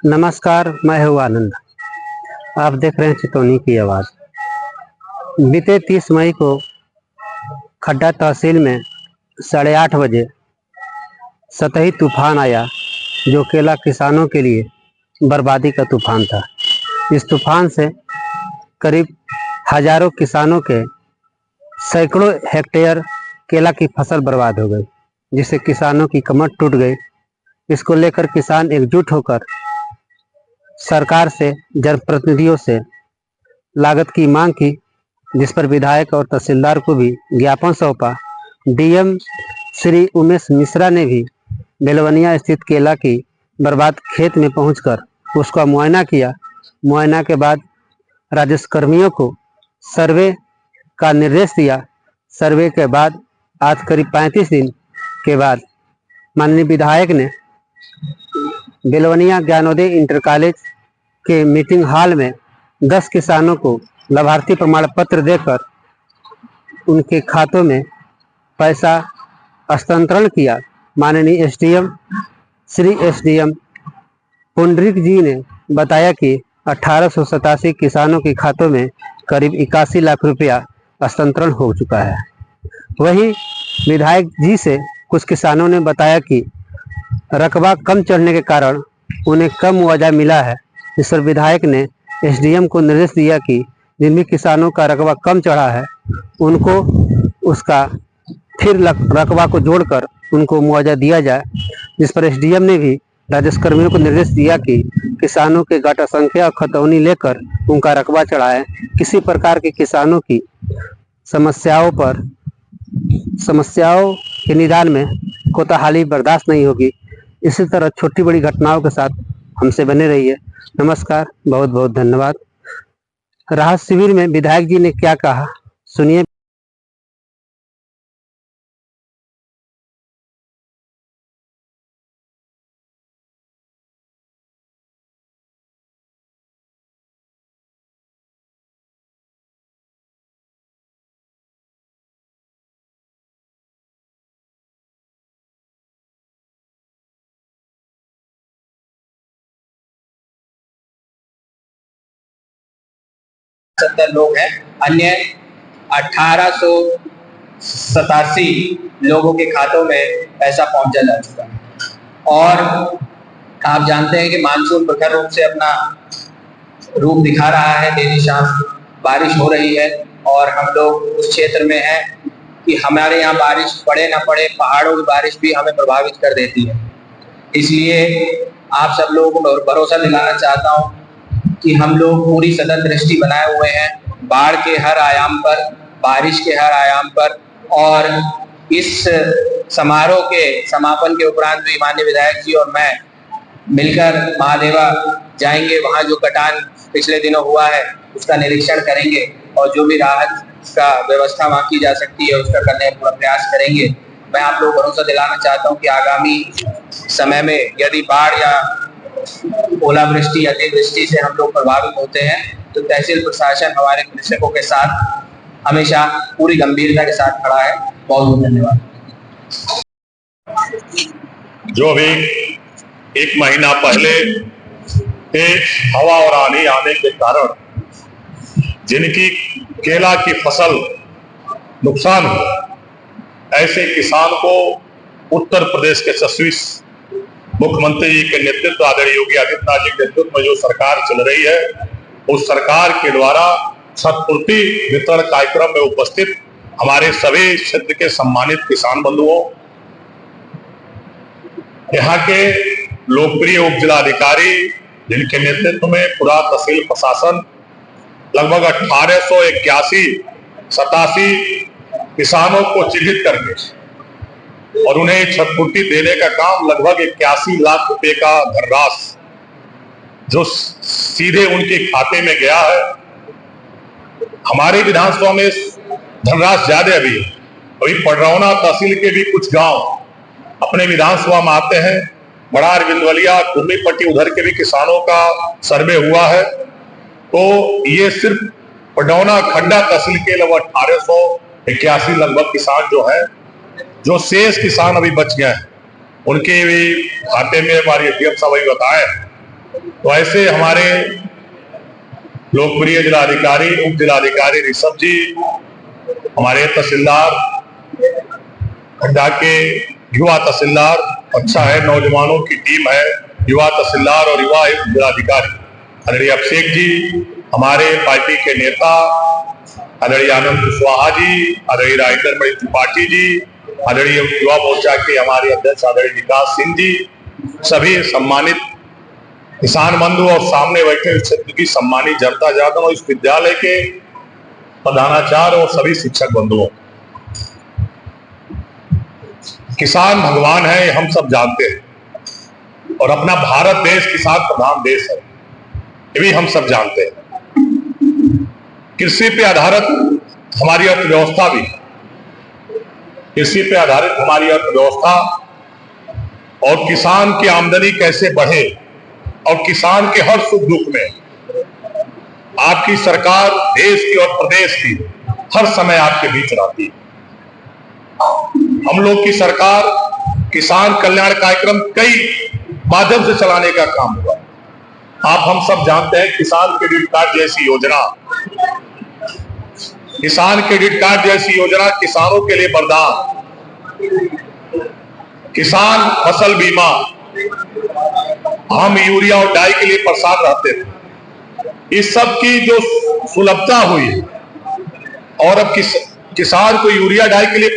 नमस्कार, मैं हूँ आनंद। आप देख रहे हैं चितौनी की आवाज़। बीते 30 मई को खड्डा तहसील में 8:30 बजे सतही तूफान आया, जो केला किसानों के लिए बर्बादी का तूफान था। इस तूफान से करीब हजारों किसानों के सैकड़ों हेक्टेयर केला की फसल बर्बाद हो गई, जिससे किसानों की कमर टूट गई। इसको लेकर किसान एकजुट होकर सरकार से, जनप्रतिनिधियों से लागत की मांग की, जिस पर विधायक और तहसीलदार को भी ज्ञापन सौंपा। डीएम श्री उमेश मिश्रा ने भी बेलवनिया स्थित केला की बर्बाद खेत में पहुंचकर उसका मुआयना किया। मुआयना के बाद राजस्व कर्मियों को सर्वे का निर्देश दिया। सर्वे के बाद आज करीब 35 दिन के बाद माननीय विधायक ने बेलवनिया ज्ञानोदय इंटर कॉलेज के मीटिंग हॉल में 10 किसानों को लाभार्थी प्रमाण पत्र देकर उनके खातों में पैसा हस्तांतरण किया। माननीय श्री एसडीएम पुंडरीक जी ने बताया कि 1887 किसानों के खातों में करीब 81 लाख रुपया हस्तांतरण हो चुका है। वहीं विधायक जी से कुछ किसानों ने बताया कि रकबा कम चढ़ने के कारण उन्हें कम मुआवजा मिला है। इस पर विधायक ने एसडीएम को निर्देश दिया कि जिन भी किसानों का रकबा कम चढ़ा है उनको उसका फिर रकबा को जोड़कर उनको मुआवजा दिया जाए। जिस पर एसडीएम ने भी राजस्व कर्मियों को निर्देश दिया कि किसानों के गाटा संख्या और खतौनी लेकर उनका रकबा चढ़ाएं। किसी प्रकार के किसानों की समस्याओं के निदान में कोताहाली बर्दाश्त नहीं होगी। इसी तरह छोटी बड़ी घटनाओं के साथ हमसे बने रहिए। नमस्कार, बहुत बहुत धन्यवाद। राहत शिविर में विधायक जी ने क्या कहा, सुनिए। लोग हैं, अन्य 1887 लोगों के खातों में पैसा पहुंचा जा चुका है। और आप जानते हैं कि मानसून प्रखर रूप से अपना रूप दिखा रहा है। देरी शाम बारिश हो रही है और हम लोग उस क्षेत्र में हैं कि हमारे यहाँ बारिश पड़े ना पड़े, पहाड़ों की बारिश भी हमें प्रभावित कर देती है। इसलिए आप सब लोगों को भरोसा दिलाना चाहता हूँ कि हम लोग पूरी सतत दृष्टि बनाए हुए हैं बाढ़ के हर आयाम पर, बारिश के हर आयाम पर। और इस समारोह के समापन के उपरांत भी माननीय विधायक जी और मैं मिलकर महादेवा जाएंगे। वहाँ जो कटान पिछले दिनों हुआ है उसका निरीक्षण करेंगे और जो भी राहत का व्यवस्था वहाँ की जा सकती है उसका करने का पूरा प्रयास करेंगे। मैं आप लोग भरोसा दिलाना चाहता हूँ कि आगामी समय में यदि बाढ़ या ओलावृष्टि, अतिवृष्टि से हम लोग प्रभावित होते हैं तो तहसील प्रशासन हमारे कृषकों के साथ हमेशा पूरी गंभीरता के साथ खड़ा है। बहुत बहुत धन्यवाद। जो अभी एक महीना पहले तेज हवा और आंधी आने के कारण जिनकी केला की फसल नुकसान हुआ, ऐसे किसान को उत्तर प्रदेश के यशस्वी मुख्यमंत्री जी के नेतृत्व, आदरणीय योगी आदित्यनाथ जी के नेतृत्व में जो सरकार चल रही है, उस सरकार के द्वारा क्षतिपूर्ति वितरण कार्यक्रम में उपस्थित हमारे सभी क्षेत्र के सम्मानित किसान बंधुओं, यहाँ के लोकप्रिय उप जिलाधिकारी जिनके नेतृत्व में पूरा तहसील प्रशासन लगभग 1887 किसानों को चिन्हित करके और उन्हें क्षतिपूर्ति देने का काम लगभग 81 लाख रुपए का धनराशि जो सीधे उनके खाते में गया है। हमारे विधानसभा में धनराशि ज्यादा अभी पडरौना तहसील के भी कुछ गांव अपने विधानसभा में आते हैं। बड़ार, बिंदवलिया, कुर्मीपट्टी, उधर के भी किसानों का सर्वे हुआ है। तो ये सिर्फ पडरौना खड्डा तहसील के लगभग 1881 लगभग किसान जो है, जो शेष किसान अभी बच गए हैं, उनके भी खाते में हमारी एडीएम साहब बताए तो ऐसे हमारे लोकप्रिय जिलाधिकारी, उप जिलाधिकारी ऋषभ जी, हमारे तहसीलदार खड्डा के युवा तहसीलदार, अच्छा है, नौजवानों की टीम है, युवा तहसीलदार और युवा जिलाधिकारी आदरणीय अभिषेक जी, हमारे पार्टी के नेता आदरणीय आनंद कुशवाहा जी, आदरणीय राजेंद्र मणि त्रिपाठी जी, आदरणीय युवा मोर्चा के हमारे अध्यक्ष आदरणीय विकास सिंह जी, सभी सम्मानित किसान बंधु और सामने बैठे इस क्षेत्र की सम्मानित जनता जनार्दन और इस विद्यालय के प्रधानाचार्य और सभी शिक्षक बंधुओं, किसान भगवान है, हम सब जानते हैं और अपना भारत देश किसान प्रधान देश है, ये भी हम सब जानते हैं। कृषि पे आधारित हमारी अर्थव्यवस्था भी, कृषि पे आधारित हमारी अर्थव्यवस्था और किसान की आमदनी कैसे बढ़े और किसान के हर सुख दुख में आपकी सरकार देश की और प्रदेश की हर समय आपके बीच रहती है। हम लोग की सरकार किसान कल्याण कार्यक्रम कई माध्यम से चलाने का काम हुआ। आप हम सब जानते हैं किसान क्रेडिट कार्ड जैसी योजना, किसान क्रेडिट कार्ड जैसी योजना किसानों के लिए वरदान, किसान फसल बीमा, हम यूरिया और डाई के लिए परेशान रहते थे, इस सब की जो सुलभता हुई और अब किसान को यूरिया डाई के लिए